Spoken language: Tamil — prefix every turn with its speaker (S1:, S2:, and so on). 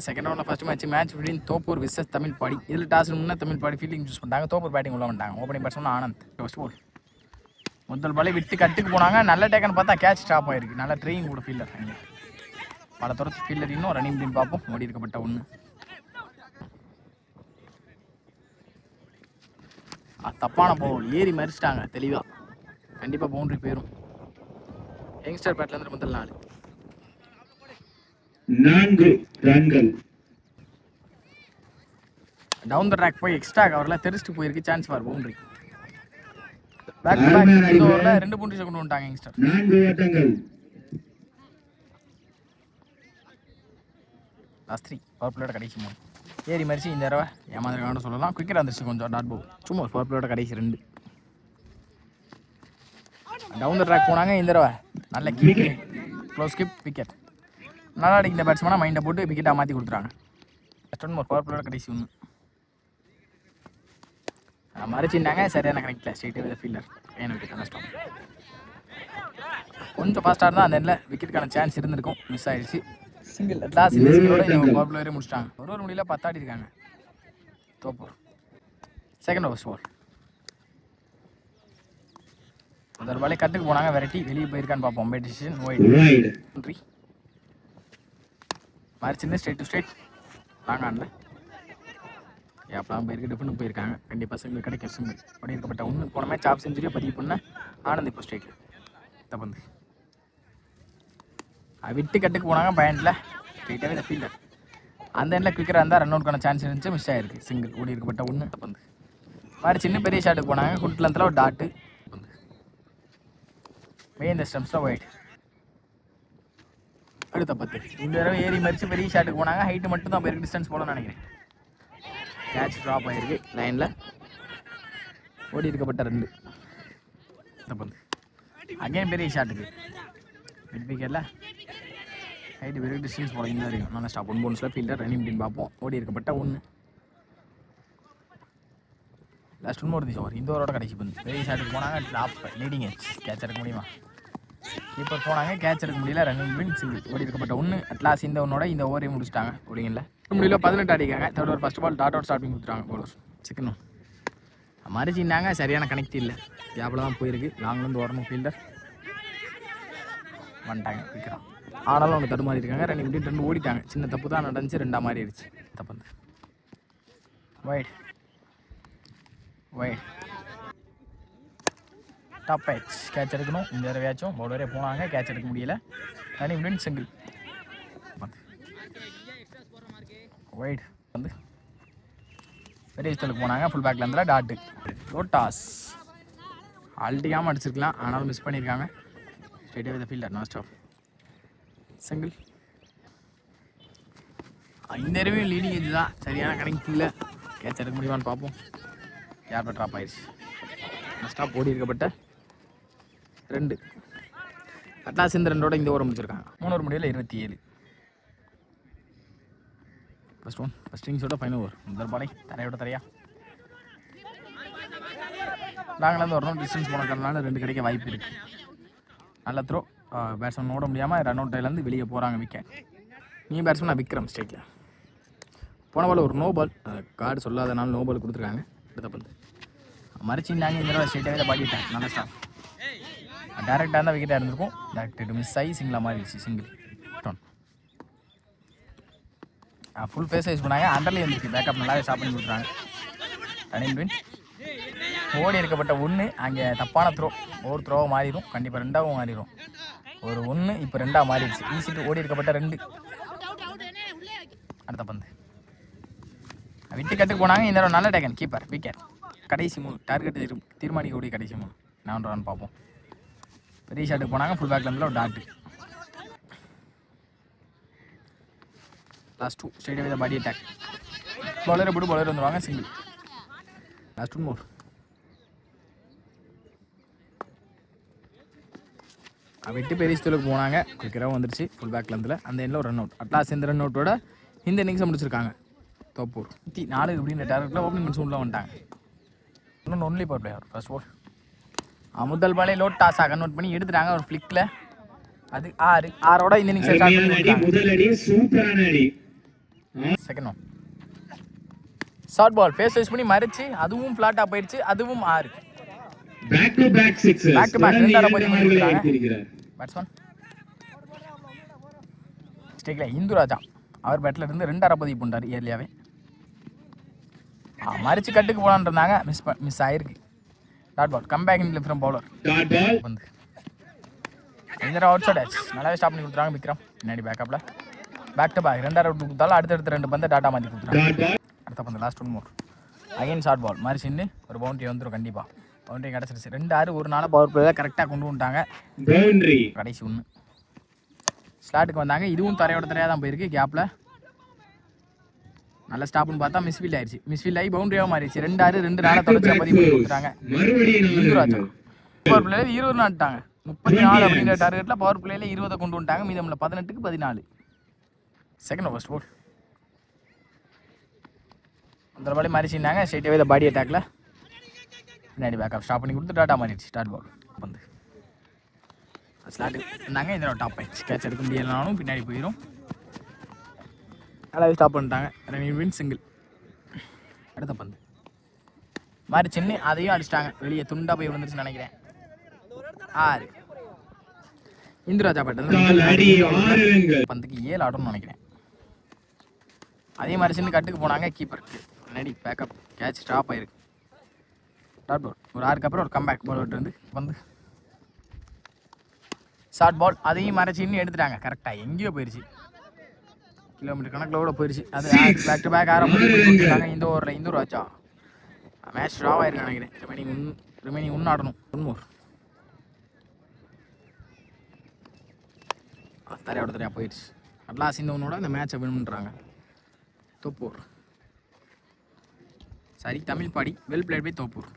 S1: செகண்ட் ரவுண்டில் first match between Thoppur versus Tamil பாடி. இதில் டாஸ் முன்னே தமிழ் பாடி ஃபீல்டிங் சூஸ் பண்ணிட்டாங்க. தோப்பூர் பேட்டிங் உள்ள வந்துட்டாங்க. Opening batsman Anand. First ball முதல் பாலை விட்டு கட்டுக்கு போனாங்க. நல்ல டேக்கன் பார்த்தா கேட்ச் ஸ்டாப் ஆயிருக்கு. நல்ல ட்ரெயின் கூட ஃபீல்டர். பல தூரத்து ஃபீல்டர் இன்னும் ரன்னிங் அப்படின்னு பார்ப்போம். ஓடி இருக்கப்பட்ட ஒன்று தப்பான பவுல். ஏறி மறிச்சிட்டாங்க தெளிவாக. கண்டிப்பாக பவுண்டரி போயிடும். யங்ஸ்டர் பேட்லேருந்து முதல்
S2: 4 ரன்கள்.
S1: டவுன் த ட்ராக் போய் எக்ஸ்ட்ரா கவரில் தெரிச்சுட்டு போயிருக்கு. Chance for boundary. Back to back இந்த ஓவரில் 2 பவுண்டரிஸ் கொண்டு வந்துட்டாங்க யங்ஸ்டர்.
S2: 4 ஓட்டங்கள்.
S1: லாஸ்ட் 3 பவர் பிளேயோட கடைசி 3. ஏறி மறிச்சு இந்த தடவை ஏமாந்துருக்கான்னு சொல்லலாம். குயிக்கராக வந்துருச்சு கொஞ்சம். டாட் பவுல் சும்மா பவர் பிளேயோட கடைசி 2. டவுன் த ட்ராக் போனாங்க இந்த தடவை. நல்ல கிக், க்ளோஸ் கிப், விக்கெட். நல்லா அடிக்கிற பேட்ஸ்மேனாக மைண்டை போட்டு விக்கெட்டாக மாற்றி கொடுத்துறாங்க. ஃபஸ்ட் ஒன் பவர் பிளேயோட கடைசி 1. மறைச்சிருந்தாங்க. சரியான கனெக்டில் ஸ்ட்ரெயிட் ஃபீல்டர் ஏன்னு விக்கெட் நஷ்டம். கொஞ்சம் ஃபாஸ்ட்டாக இருந்தால் அந்த எண்ணில் விக்கெட்டுக்கான சான்ஸ் இருந்திருக்கும். மிஸ் ஆயிடுச்சு. சிங்கிள் லாஸ்ட் இந்த சிங்கிளோட பவர் பிளேயரே முடிச்சிட்டாங்க. ஒரு முடியல 10 ஆடி இருக்காங்க தோப்பூர். Second over score. முதல் பாலே கட்டுக்கு போனாங்க. வெரைட்டி வெளியே போயிருக்கான்னு பார்ப்போம். By decision wide. நன்றி. மறைச்சிருந்து ஸ்ட்ரெயிட் டு ஸ்ட்ரெயிட் லாங் ஆனில் எப்பலாம் போயிருக்கு. டிஃபரெண்ட் போயிருக்காங்க. கண்டிப்பாக சிங்கிள் கிடைக்கும். சிங்கிள் அப்படி இருக்கப்பட்ட 1 போன மேட்ச் ஆஃப் செஞ்சுரியை பதிவு பண்ண ஆனந்த் இப்போ ஸ்ட்ரைக்கில் தப்பந்து விட்டு கட்டுக்கு போனாங்க. பாயிண்டில் ஸ்ட்ரெயிட்டாகவே இந்த ஃபீல்டர் அந்த எண்ணில் குவிக்கராக இருந்தால் ரன் அவுட்கான சான்ஸ் இருந்துச்சு. மிஸ் ஆகிருக்கு. சிங்கிள் ஓடி இருக்கப்பட்ட 1 தப்பந்து மாதிரி சின்ன பெரிய ஷாட்டுக்கு போனாங்க. குட்லந்தில் ஒரு டாட்டு இந்த ஸ்டெம்ஸில் ஒயிட். அடுத்த 10 இந்த தடவை ஏறி மறிச்சு பெரிய ஷாட்டுக்கு போனாங்க. ஹைட்டு மட்டும் தான் போயிருக்கு. டிஸ்டன்ஸ் போகணும்னு நினைக்கிறேன். கேட்ச் ட்ராப் ஆகிருக்கு லைனில். ஓடி இருக்கப்பட்ட 2 தப்பந்து அகைன் பெரிய ஷாட்டுக்கு மிட் விக்கெட்டில் ஹைட்டு பெரிய டிஸ்டன்ஸ் போகிற இந்த வரைக்கும் நல்லா ஸ்டாப். 1 பவுன்ஸில் ஃபீல்டர் ரன்னிங் அப்படின்னு பார்ப்போம். ஓடி இருக்கப்பட்ட 1. Last 1 over over. இந்த ஓவரோட கடைசி பந்து பெரிய ஷாட்டுக்கு போனாங்க. டாப் லீடிங் எட்ஜ் கேட்ச் எடுக்க முடியுமா? கீப்பர் போனாங்க. கேட்ச் எடுக்க முடியல. ரன்னிங் பின் சிங்கிள் ஓடி இருக்கப்பட்ட 1. அட்லாஸ் இந்த ஒன்னோட இந்த ஓவரையும் முடிச்சிட்டாங்க. ஓடிங்கல்ல முடியல 18 அடிக்காங்க. Third over first ball dot out start பண்ணி கொடுத்துட்டாங்க போலர். சிக்கனும் மறைச்சின்னாங்க. சரியான கனெக்ட் இல்லை. கேப்பில் தான் போயிருக்கு. லாங்லேருந்து வரணும் ஃபீல்டர் வந்துட்டாங்க. விற்கிறான் ஆனாலும் அவங்க தடுமாறி இருக்காங்க. ரன்னிங் இப்படி 2 ஓடிட்டாங்க. சின்ன தப்பு தான் நடந்துச்சு. 2 மாறிடுச்சு. தப்பு wide wide top patch catch எடுக்கணும். இந்த தடவையாச்சும் பவுலரே போனாங்க. கேட்ச் எடுக்க முடியல. ரன்னிங் இப்படி சிங்கிள் வைட் வந்து பெரிய ஸ்டலுக்கு போனாங்க. ஃபுல் பேக்கில் இருந்தால் டாட்டு லோட்டாஸ் அல்ட்டிக்காமல் அடிச்சிருக்கலாம். ஆனாலும் மிஸ் பண்ணியிருக்காங்க. ஸ்ட்ரெயிட்டாக வித் ஃபீல்டர் நாஸ்ட் ஆஃப் சிங்கிள். இந்த தடவையும் லீடிங் எஜ் தான். சரியான கனெக்ட் இல்லை. கேட்ச் எடுக்க முடியுமான்னு பார்ப்போம். கேர்பட் ட்ராப் ஆயிடுச்சு. நஸ்டாப் ஓடி இருக்கப்பட்ட 2. அட்லாஸ் இந்த 2ஓட இந்த ஓவர் முடிச்சிருக்காங்க. 3 ஓவர் முடியல 27. ஃபர்ஸ்ட் ஒன் ஃபர்ஸ்ட் இன்னிங்ஸோட ஃபைனல் ஓவர். முதல் பாலை தரையோட தரையா லாங்லேருந்து வரணும். டிஸ்டன்ஸ் போனதுனால 2 கிடைக்க வாய்ப்பு இருக்குது. நல்ல த்ரோ. பேட்ஸ்மேன் ஓட முடியாமல் ரன் அவுட் டைலேருந்து வெளியே போகிறாங்க. விக்கெட். நீ பேட்ஸ்மேன் விக்ரம் ஸ்ட்ரைக்கில். போன பால் ஒரு நோ பால். கார்டு சொல்லாதனால நோ பால் கொடுத்துருக்காங்க. அடுத்த பந்து மறைச்சிருந்தாங்க. இந்த தடவை ஸ்ட்ரைட்டாகவே பாடிட்டாங்க. நல்ல ஸ்டாப். டேரெக்டாக இருந்தால் விக்கெட்டாக இருந்திருக்கும். டேரக்ட் மிஸ் ஆகி சிங்கிளாக மாறிடுச்சு. சிங்கிள் ஃபுல் ஃபேஸ் யூஸ் பண்ணாங்க. அண்டர்லேயே இருந்துச்சு. பேக்கப் நல்லாவே ஸ்டாப் பண்ணி கொடுத்துறாங்க. ரன்னிங் வின் ஓடி இருக்கப்பட்ட 1. அங்கே தப்பான த்ரோ. ஒரு த்ரோவை மாறிடும். கண்டிப்பாக 2ஆகவும் மாறிடும். ஒரு 1 இப்போ 2ஆக மாறிடுச்சு. ஈஸிட்டு ஓடி இருக்கப்பட்ட 2. அடுத்த பந்து விட்டு கட்டுக்கு போனாங்க. இந்த தடவை நல்ல டேக்கன் கீப்பர் விக்கெட். கடைசி 3 டார்கெட் தீர்மானிக்கக்கூடிய கடைசி 3. 4 ரன் பார்ப்போம். பெரிய ஷாட்டுக்கு போனாங்க. ஃபுல் பேக்கில் இருந்தால் ஒரு டாட்டு. லாஸ்ட் 2 ஸ்ட்ரெயிட்டாக வித் பாடி அட்டாக். பவுலரை போட்டு பவுலர் வந்துடுவாங்க. சிங்கிள். லாஸ்ட் 1 மோர். விட்டு பெரிய ஸ்டூலுக்கு போனாங்க. குயிக்கராகவும் வந்துருச்சு. ஃபுல் பேக்கில் இருந்தில் அந்த எண்ணில் ஒரு ரன் அவுட். அட்லாஸ் இந்த ரன் அவுட்டோட இந்த இன்னிங்ஸை முடிச்சிருக்காங்க. தோப்பூர் 4 அப்படின்ற டார்கெட்டில் ஓப்பனிங் சூனில் வந்துட்டாங்க. இன்னொன்று only power player first over. முதல் பாலே லோட் டாஸாக கன்வெர்ட் பண்ணி எடுத்துட்டாங்க ஒரு ஃப்ளிக்கில். அது 6 இந்த இன்னிங்ஸ் ஸ்டார்ட் பண்ணி
S2: முதல் அடி சூப்பரான அடி.
S1: Second one. ஷார்ட் பால் ஃபேஸ் வைஸ் பண்ணி மறிச்சு அதுவும் ஃப்ளாட்டாக போயிடுச்சு. அதுவும் 6.
S2: Back to back sixes.
S1: Back to back
S2: தொடர்ந்து
S1: 2
S2: இரண்டு
S1: போய்
S2: மாடுகளை
S1: முடிக்கிறாங்க
S2: அடித்திருக்கிறார்.
S1: பேட்ஸ்மேன் ஸ்டேக்கில் இந்துராஜா. அவர் பேட்டில் இருந்து 2 பதிவு பண்ணார் ஏர்லியாவே. மறிச்சு கட்டுக்கு போலான்னு இருந்தாங்க. மிஸ் ஆயிருக்கு. Dot ball come back in from bowler
S2: dot ball.
S1: வந்து இந்த அவுட் சைட் ஆச்சு. நல்லாவே ஸ்டாப் பண்ணி கொடுத்துறாங்க விக்ரம். பின்னாடி பேக்கப்பில் பேக் டு பேக் 2 அவுட் கொடுத்தாலும் அடுத்தடுத்து 2 பந்தை டாட்டா மாற்றி கொடுத்துறாங்க.
S2: Dot ball.
S1: அடுத்த பந்து last 1 more. Again short ball மறிச்சின்னு ஒரு பவுண்டரி வந்துடும் கண்டிப்பாக. பவுண்டரி கிடச்சிருச்சு. 2-6 ஒரு நாள் பவர் பிளேயில் கரெக்டாக கொண்டு வந்துட்டாங்க.
S2: பவுண்டரி.
S1: கடைசி 1 ஸ்லாட்டுக்கு வந்தாங்க. இதுவும் தரையோட தரையாக தான் போயிருக்கு. கேப்பில் நல்ல ஸ்டாப்னு பார்த்தா மிஸ்ஃபீல்ட் ஆயிடுச்சு. மிஸ்ஃபீல்ட் ஆகி பவுண்டரியாக மாறிடுச்சு. 2-6 2 நாளை தொடர்ச்சியாக பதிவு பண்ணி கொடுத்துட்டாங்க.
S2: மறுபடியும்
S1: இந்துராஜா பவர் பிளேயில் 20 நாட்டாங்க. 34 அப்படிங்கிற டார்கெட்டில் பவர் பிளேயில் 20 கொண்டு வந்துட்டாங்க. மீதமில் 18க்கு 14. செகண்ட் ஃபர்ஸ்ட் போல் அந்த பாடி மறிச்சிருந்தாங்க. ஸ்ட்ரெயிட்டாகவே இந்த பாடி அட்டாக்ல பின்னாடி பேக்கப் ஸ்டாப் பண்ணி கொடுத்து டாட்டா மாறிடுச்சு. டாட் பால் வந்து ஸ்லாட்டுக்கு இருந்தாங்க. இதோட டாப் ஆயிடுச்சு. கேட்ச் எடுக்க முடியலனாலும் பின்னாடி போயிடும். நல்லாவே ஸ்டாப் பண்ணிட்டாங்க. Running win single. அடுத்த பந்து மாதிரி சின்ன அதையும் அடிச்சிட்டாங்க. வெளியே துண்டா போய் விழுந்துருச்சுன்னு நினைக்கிறேன். 6 இந்துராஜா பட்டது பந்துக்கு 7 ஆடணும்னு நினைக்கிறேன். அதே மாதிரி சின்ன கட்டுக்கு போனாங்க. கீப்பருக்கு முன்னாடி பேக்கப் கேட்ச் ஸ்டாப் ஆயிருக்கு. டாட் பால் ஒரு 6க்கு அப்புறம் ஒரு கம்பேக் பால் விட்டு வந்து வந்து ஷார்ட் பால் அதையும் மறைச்சின்னு எடுத்துட்டாங்க. கரெக்டாக எங்கேயோ போயிடுச்சு. கிலோமீட்டர் கணக்கில் கூட போயிடுச்சு. அது பேக் டு பேக் ஆரம்பிச்சுட்டாங்க. இந்த ஓவரில் இந்துராஜா மேட்ச் ட்ராவ் ஆயிருக்கு நினைக்கிறேன். ரிமைனிங் 1 ஆடணும். 1 மோர். தரையோட தரையாக போயிடுச்சு. அட்லாஸ் இந்த ஒன்னோட இந்த மேட்சை வின் பண்ணுறாங்க. தோப்பூர் சரி தமிழ் பாடி வெல் பிளேட் பை தோப்பூர்.